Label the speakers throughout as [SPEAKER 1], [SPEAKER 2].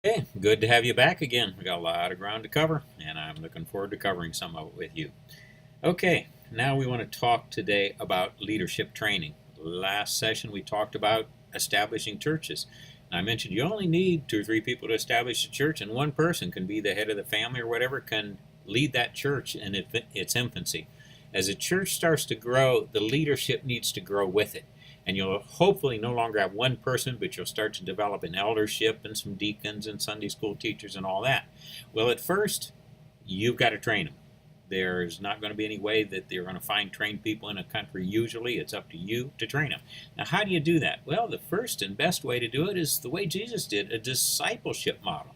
[SPEAKER 1] Hey, good to have you back again. We got a lot of ground to cover, and I'm looking forward to covering some of it with you. Okay, now we want to talk today about leadership training. Last session we talked about establishing churches. And I mentioned you only need two or three people to establish a church, and one person can be the head of the family or whatever, can lead that church in its infancy. As a church starts to grow, the leadership needs to grow with it. And you'll hopefully no longer have one person, but you'll start to develop an eldership and some deacons and Sunday school teachers and all that. Well, at first, you've got to train them. There's not going to be any way that they're going to find trained people in a country. Usually, it's up to you to train them. Now, how do you do that? Well, the first and best way to do it is the way Jesus did, a discipleship model.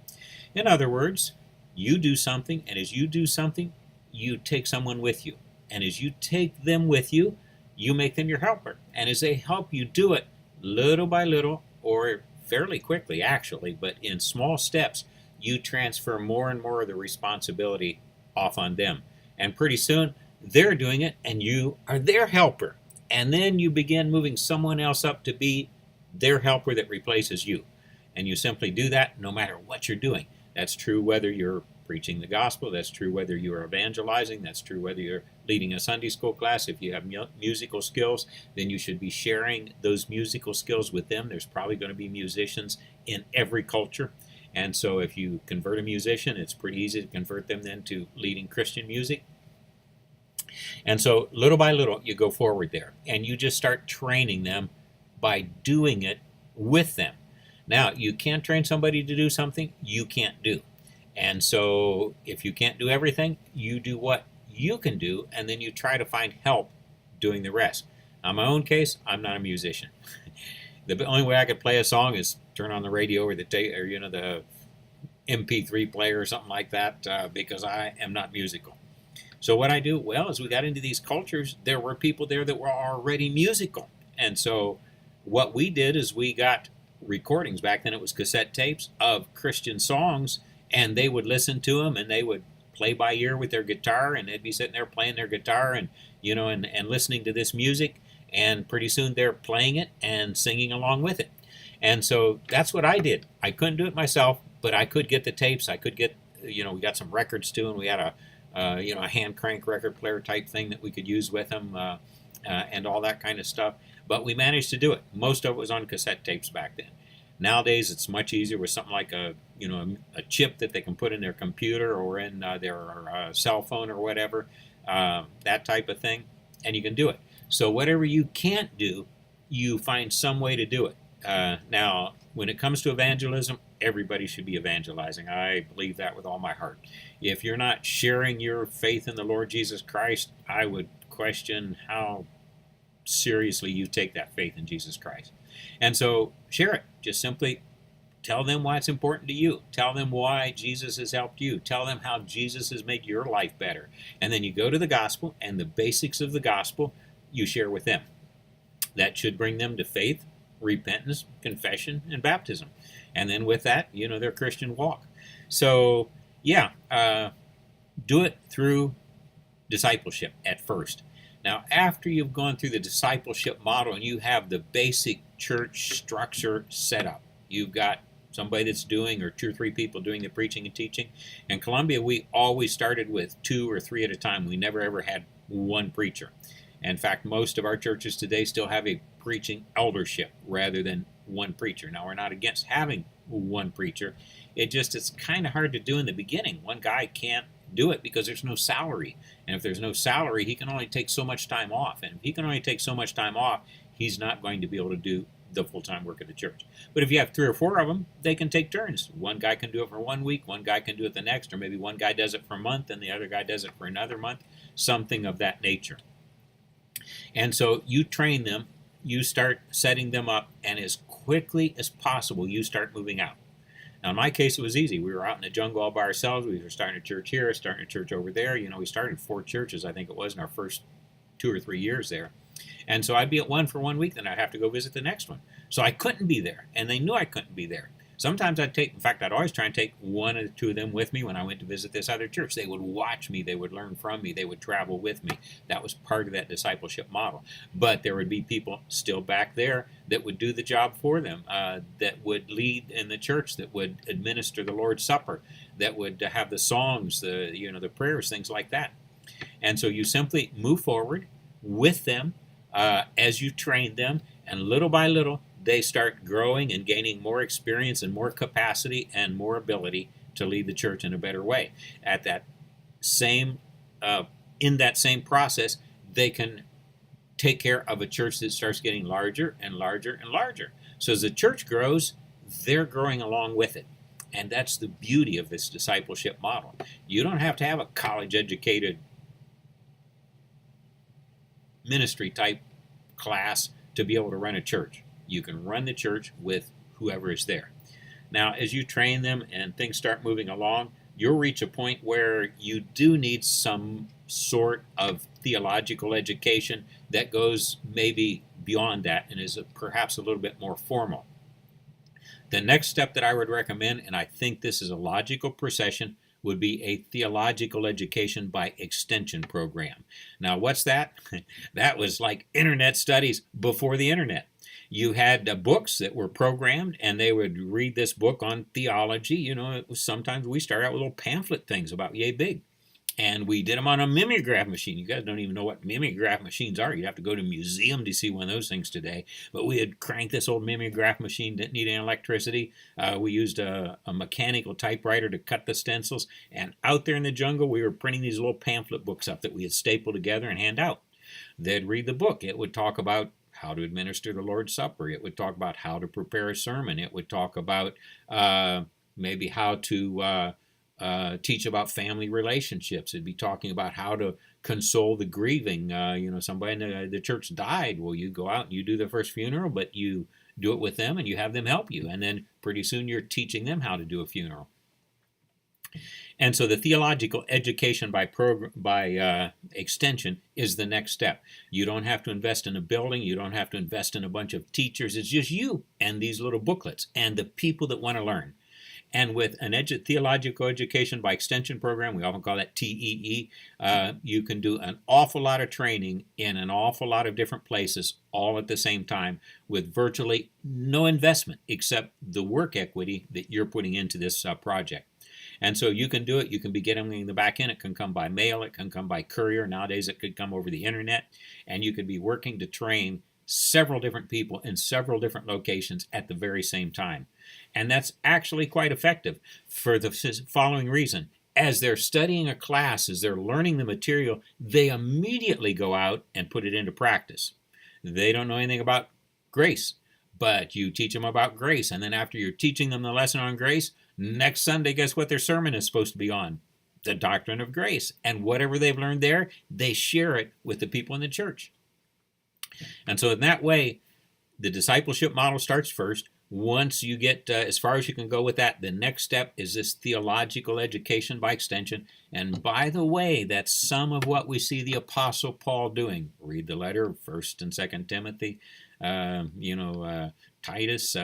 [SPEAKER 1] In other words, you do something, and as you do something, you take someone with you. And as you take them with you, you make them your helper. And as they help you do it, little by little, or fairly quickly actually, but in small steps, you transfer more and more of the responsibility off on them. And pretty soon, they're doing it, and you are their helper. And then you begin moving someone else up to be their helper that replaces you. And you simply do that no matter what you're doing. That's true whether you're preaching the gospel. That's true whether you're evangelizing. That's true whether you're leading a Sunday school class. If you have musical skills, then you should be sharing those musical skills with them. There's probably going to be musicians in every culture. And so if you convert a musician, it's pretty easy to convert them then to leading Christian music. And so little by little, you go forward there. And you just start training them by doing it with them. Now, you can't train somebody to do something you can't do. And so if you can't do everything, you do what you can do, and then you try to find help doing the rest. Now, in my own case, I'm not a musician. The only way I could play a song is turn on the radio or the MP3 player or something like that, because I am not musical. So what I do, well, as we got into these cultures, there were people there that were already musical. And so what we did is we got recordings, back then it was cassette tapes, of Christian songs, and they would listen to them, and they would play by ear with their guitar, and they'd be sitting there playing their guitar and listening to this music, and pretty soon they're playing it and singing along with it. And so that's what I did. I couldn't do it myself, but I could get the tapes. I could get, we got some records too, and we had a hand crank record player type thing that we could use with them, and all that kind of stuff. But we managed to do it. Most of it was on cassette tapes back then. Nowadays, it's much easier with something like a chip that they can put in their computer or in their cell phone or whatever, that type of thing, and you can do it. So whatever you can't do, you find some way to do it. Now, when it comes to evangelism, everybody should be evangelizing. I believe that with all my heart. If you're not sharing your faith in the Lord Jesus Christ, I would question how seriously you take that faith in Jesus Christ. And so share it. Just simply tell them why it's important to you. Tell them why Jesus has helped you. Tell them how Jesus has made your life better. And then you go to the gospel, and the basics of the gospel you share with them. That should bring them to faith, repentance, confession, and baptism. And then with that, their Christian walk. So, do it through discipleship at first. Now, after you've gone through the discipleship model and you have the basic church structure set up, you've got somebody that's doing, or two or three people doing the preaching and teaching. In Columbia, we always started with 2 or 3 at a time. We never ever had one preacher. In fact, most of our churches today still have a preaching eldership rather than one preacher. Now, we're not against having one preacher. It's kind of hard to do in the beginning. One guy can't do it because there's no salary. And if there's no salary, he can only take so much time off. And if he can only take so much time off, he's not going to be able to do the full-time work of the church. But if you have 3 or 4 of them, they can take turns. One guy can do it for 1 week, one guy can do it the next, or maybe one guy does it for a month and the other guy does it for another month, something of that nature. And so you train them, you start setting them up, and as quickly as possible, you start moving out. Now, in my case, it was easy. We were out in the jungle all by ourselves. We were starting a church here, starting a church over there. We started 4 churches, I think it was, in our first 2 or 3 years there. And so I'd be at one for 1 week, then I'd have to go visit the next one. So I couldn't be there, and they knew I couldn't be there. Sometimes I'd always try and take one or two of them with me when I went to visit this other church. They would watch me, they would learn from me, they would travel with me. That was part of that discipleship model. But there would be people still back there that would do the job for them, that would lead in the church, that would administer the Lord's Supper, that would have the songs, the prayers, things like that. And so you simply move forward with them as you train them, and little by little, they start growing and gaining more experience and more capacity and more ability to lead the church in a better way. At that same, in that same process, they can take care of a church that starts getting larger and larger and larger. So as the church grows, they're growing along with it. And that's the beauty of this discipleship model. You don't have to have a college-educated ministry type class to be able to run a church. You can run the church with whoever is there. Now, as you train them and things start moving along, you'll reach a point where you do need some sort of theological education that goes maybe beyond that and is perhaps a little bit more formal. The next step that I would recommend, and I think this is a logical procession, would be a theological education by extension program. Now, what's that? That was like internet studies before the internet. You had books that were programmed, and they would read this book on theology. It was sometimes we start out with little pamphlet things about yay big. And we did them on a mimeograph machine. You guys don't even know what mimeograph machines are. You'd have to go to a museum to see one of those things today. But we had cranked this old mimeograph machine, didn't need any electricity. We used a mechanical typewriter to cut the stencils. And out there in the jungle, we were printing these little pamphlet books up that we had stapled together and hand out. They'd read the book. It would talk about how to administer the Lord's Supper. It would talk about how to prepare a sermon. It would talk about maybe how to teach about family relationships. It'd be talking about how to console the grieving. Somebody in the church died. Well, you go out and you do the first funeral, but you do it with them and you have them help you. And then pretty soon you're teaching them how to do a funeral. And so the theological education by extension is the next step. You don't have to invest in a building. You don't have to invest in a bunch of teachers. It's just you and these little booklets and the people that want to learn. And with an theological education by extension program, we often call that TEE, you can do an awful lot of training in an awful lot of different places all at the same time with virtually no investment except the work equity that you're putting into this project. And so you can do it. You can be getting the back end. It can come by mail. It can come by courier. Nowadays it could come over the internet. And you could be working to train several different people in several different locations at the very same time. And that's actually quite effective for the following reason. As they're studying a class, as they're learning the material, they immediately go out and put it into practice. They don't know anything about grace, but you teach them about grace. And then after you're teaching them the lesson on grace, next Sunday, guess what their sermon is supposed to be on? The doctrine of grace. And whatever they've learned there, they share it with the people in the church. And so in that way, the discipleship model starts first. Once you get as far as you can go with that, the next step is this theological education by extension. And by the way, that's some of what we see the Apostle Paul doing. Read the letter, 1st and 2nd Timothy, Titus.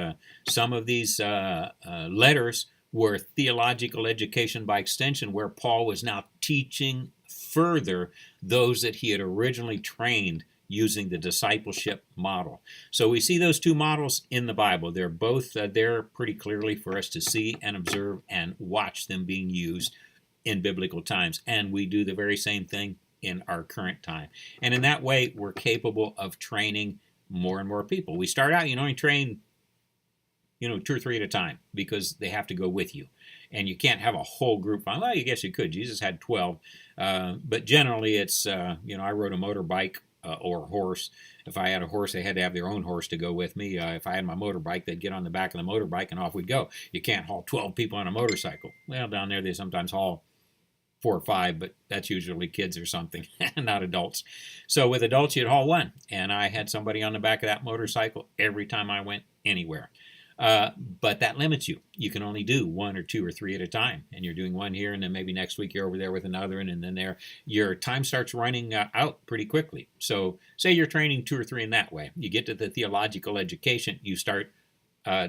[SPEAKER 1] Some of these letters were theological education by extension, where Paul was now teaching further those that he had originally trained using the discipleship model. So we see those two models in the Bible. They're both there pretty clearly for us to see and observe and watch them being used in biblical times. And we do the very same thing in our current time. And in that way, we're capable of training more and more people. We start out, you train, 2 or 3 at a time because they have to go with you. And you can't have a whole group. Well, I guess you could. Jesus had 12. But generally, it's, I rode a motorbike or a horse. If I had a horse, they had to have their own horse to go with me. If I had my motorbike, they'd get on the back of the motorbike and off we'd go. You can't haul 12 people on a motorcycle. Well, down there they sometimes haul 4 or 5, but that's usually kids or something, not adults. So with adults, you'd haul 1. And I had somebody on the back of that motorcycle every time I went anywhere. But that limits you. You can only do 1 or 2 or 3 at a time. And you're doing one here, and then maybe next week you're over there with another, and then there. Your time starts running out pretty quickly. So say you're training 2 or 3 in that way. You get to the theological education, you start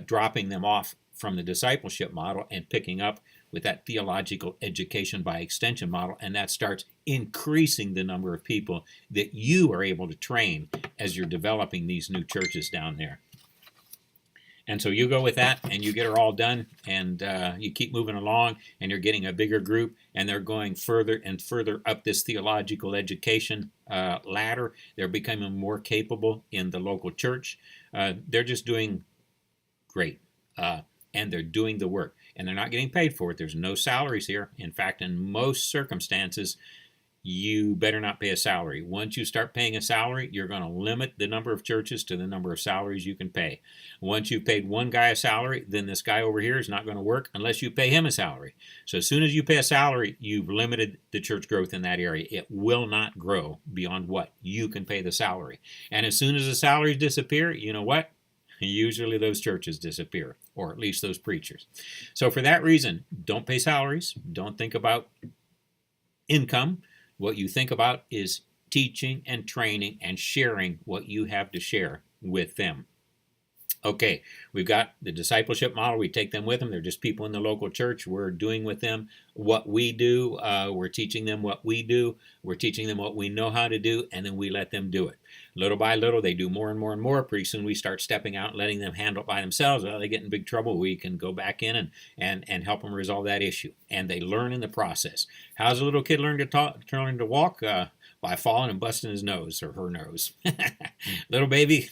[SPEAKER 1] dropping them off from the discipleship model and picking up with that theological education by extension model, and that starts increasing the number of people that you are able to train as you're developing these new churches down there. And so you go with that, and you get her all done, and you keep moving along, and you're getting a bigger group, and they're going further and further up this theological education ladder. They're becoming more capable in the local church. They're just doing great, and they're doing the work, and they're not getting paid for it. There's no salaries here. In fact, in most circumstances, you better not pay a salary. Once you start paying a salary, you're going to limit the number of churches to the number of salaries you can pay. Once you've paid one guy a salary, then this guy over here is not going to work unless you pay him a salary. So as soon as you pay a salary, you've limited the church growth in that area. It will not grow beyond what you can pay the salary. And as soon as the salaries disappear, you know what? Usually those churches disappear, or at least those preachers. So for that reason, don't pay salaries. Don't think about income. What you think about is teaching and training and sharing what you have to share with them. Okay, we've got the discipleship model. We take them with them. They're just people in the local church. We're doing with them what we do. We're teaching them what we do. We're teaching them what we know how to do, and then we let them do it. Little by little, they do more and more and more. Pretty soon we start stepping out and letting them handle it by themselves. Well, they get in big trouble. We can go back in and help them resolve that issue. And they learn in the process. How does a little kid learn to walk? By falling and busting his nose or her nose. Little baby,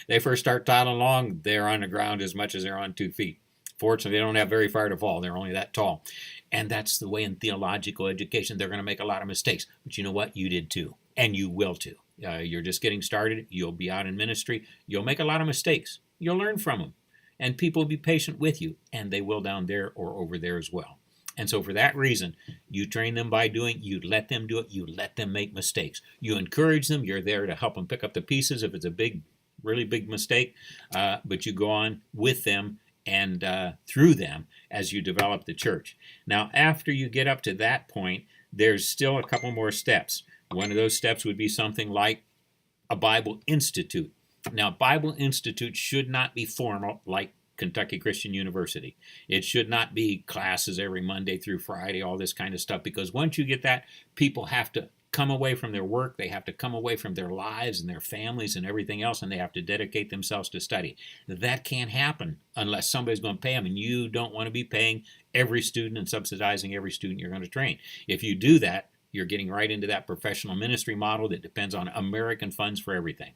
[SPEAKER 1] they first start toddling along, they're on the ground as much as they're on 2 feet. Fortunately, they don't have very far to fall. They're only that tall. And that's the way in theological education. They're going to make a lot of mistakes. But you know what? You did too. And you will too. You're just getting started. You'll be out in ministry. You'll make a lot of mistakes. You'll learn from them. And people will be patient with you. And they will down there or over there as well. And so for that reason, you train them by doing, you let them do it, you let them make mistakes. You encourage them, you're there to help them pick up the pieces if it's a big, really big mistake, but you go on with them and through them as you develop the church. Now, after you get up to that point, there's still a couple more steps. One of those steps would be something like a Bible Institute. Now, Bible Institute should not be formal like Kentucky Christian University. It should not be classes every Monday through Friday, all this kind of stuff, because once you get that, people have to come away from their work, they have to come away from their lives and their families and everything else, and they have to dedicate themselves to study. That can't happen unless somebody's going to pay them, and you don't want to be paying every student and subsidizing every student you're going to train. If you do that, you're getting right into that professional ministry model that depends on American funds for everything.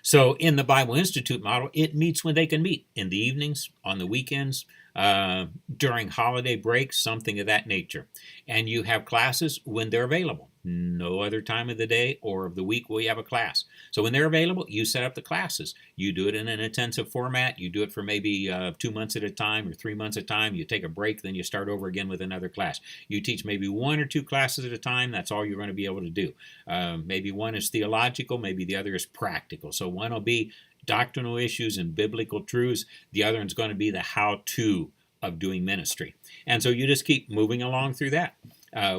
[SPEAKER 1] So in the Bible Institute model, it meets when they can meet, in the evenings, on the weekends, during holiday breaks, something of that nature. And you have classes when they're available. No other time of the day or of the week will you have a class. So when they're available, you set up the classes. You do it in an intensive format. You do it for maybe 2 months at a time or 3 months at a time. You take a break, then you start over again with another class. You teach maybe 1 or 2 classes at a time. That's all you're going to be able to do. Maybe one is theological, maybe the other is practical. So one will be doctrinal issues and biblical truths. The other one's going to be the how-to of doing ministry. And so you just keep moving along through that.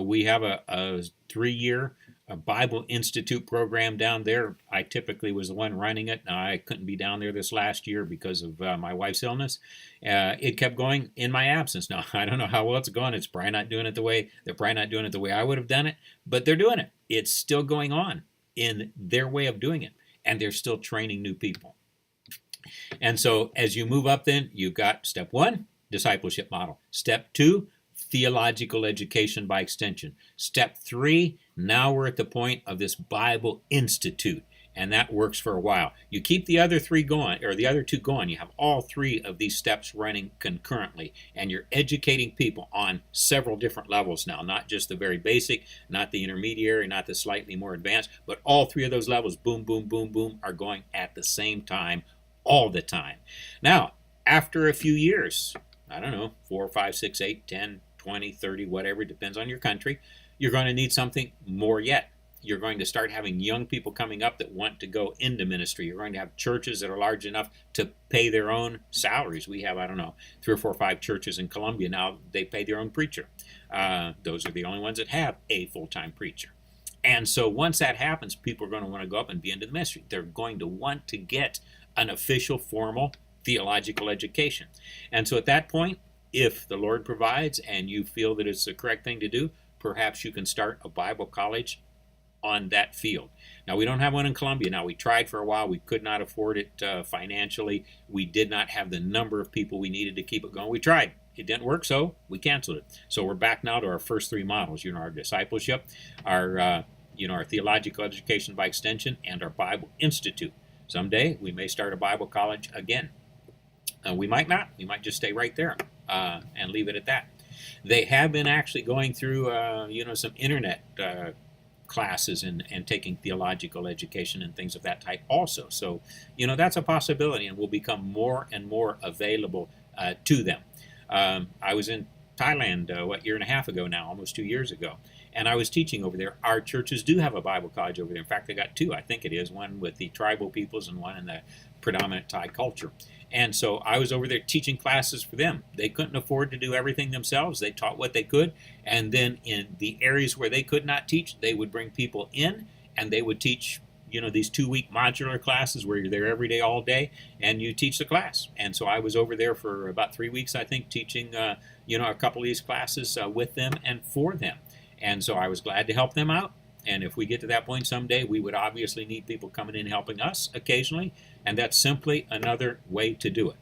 [SPEAKER 1] We have a 3-year Bible Institute program down there. I typically was the one running it. Now, I couldn't be down there this last year because of my wife's illness. It kept going in my absence. Now, I don't know how well it's going. It's probably not doing it the way, they're probably not doing it the way I would have done it, but they're doing it. It's still going on in their way of doing it, and they're still training new people. And so as you move up then, you've got step 1, discipleship model. Step 2, theological education by extension. Step 3, now we're at the point of this Bible Institute, and that works for a while. You keep the other 3 going, or the other 2 going. You have all 3 of these steps running concurrently, and you're educating people on several different levels now, not just the very basic, not the intermediary, not the slightly more advanced, but all 3 of those levels, boom, boom, boom, boom, are going at the same time, all the time. Now, after a few years, I don't know, 4, 5, 6, 8, 10, 20, 30, whatever, depends on your country, you're going to need something more yet. You're going to start having young people coming up that want to go into ministry. You're going to have churches that are large enough to pay their own salaries. We have, I don't know, 3 or 4 or 5 churches in Columbia now, they pay their own preacher. Those are the only ones that have a full-time preacher. And so once that happens, people are going to want to go up and be into the ministry. They're going to want to get an official, formal theological education. And so at that point, if the Lord provides and you feel that it's the correct thing to do, perhaps you can start a Bible college on that field. Now, we don't have one in Columbia. Now, we tried for a while. We could not afford it financially. We did not have the number of people we needed to keep it going. We tried. It didn't work, so we canceled it. So we're back now to our first three models, our discipleship, our theological education by extension, and our Bible Institute. Someday, we may start a Bible college again. We might not. We might just stay right there and leave it at that. They have been actually going through, some internet classes and taking theological education and things of that type also. So, that's a possibility and will become more and more available to them. I was in Thailand, year and a half ago now, almost 2 years ago, and I was teaching over there. Our churches do have a Bible college over there. In fact, they got two, I think it is, one with the tribal peoples and one in the predominant Thai culture. And so I was over there teaching classes for them. They couldn't afford to do everything themselves. They taught what they could, and then in the areas where they could not teach, they would bring people in, and they would teach these 2-week modular classes where you're there every day, all day, and you teach the class. And so I was over there for about 3 weeks, I think, teaching, a couple of these classes with them and for them. And so I was glad to help them out. And if we get to that point someday, we would obviously need people coming in helping us occasionally, and that's simply another way to do it.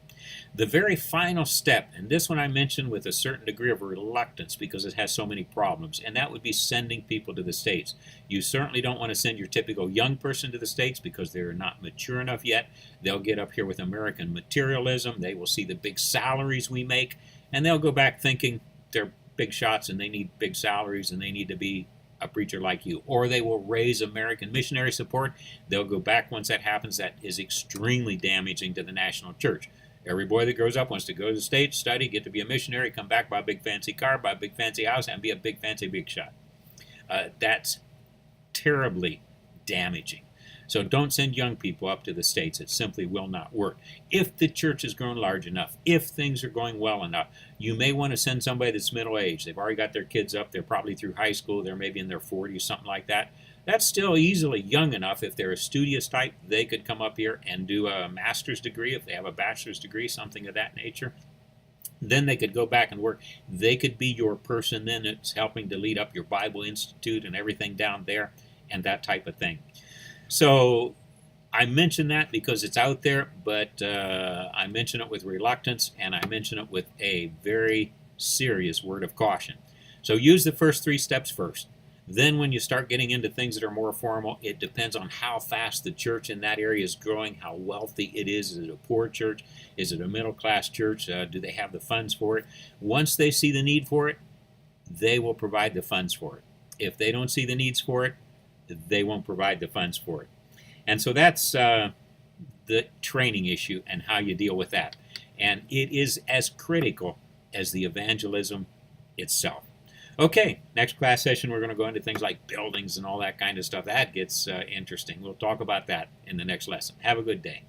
[SPEAKER 1] The very final step, and this one I mentioned with a certain degree of reluctance because it has so many problems, and that would be sending people to the States. You certainly don't want to send your typical young person to the States because they're not mature enough yet. They'll get up here with American materialism. They will see the big salaries we make, and they'll go back thinking they're big shots and they need big salaries and they need to be a preacher like you. Or they will raise American missionary support. They'll go back once that happens. That is extremely damaging to the national church. Every boy that grows up wants to go to the States, study, get to be a missionary, come back, buy a big fancy car, buy a big fancy house, and be a big fancy big shot. That's terribly damaging. So don't send young people up to the States. It simply will not work. If the church has grown large enough, if things are going well enough, you may want to send somebody that's middle-aged. They've already got their kids up. They're probably through high school. They're maybe in their 40s, something like that. That's still easily young enough. If they're a studious type, they could come up here and do a master's degree. If they have a bachelor's degree, something of that nature, then they could go back and work. They could be your person then that's helping to lead up your Bible Institute and everything down there and that type of thing. So I mention that because it's out there, but I mention it with reluctance, and I mention it with a very serious word of caution. So use the first 3 steps first. Then when you start getting into things that are more formal, it depends on how fast the church in that area is growing, how wealthy it is. Is it a poor church? Is it a middle-class church? Do they have the funds for it? Once they see the need for it, they will provide the funds for it. If they don't see the needs for it, they won't provide the funds for it. And so that's the training issue and how you deal with that. And it is as critical as the evangelism itself. Okay, next class session we're going to go into things like buildings and all that kind of stuff. That gets interesting. We'll talk about that in the next lesson. Have a good day.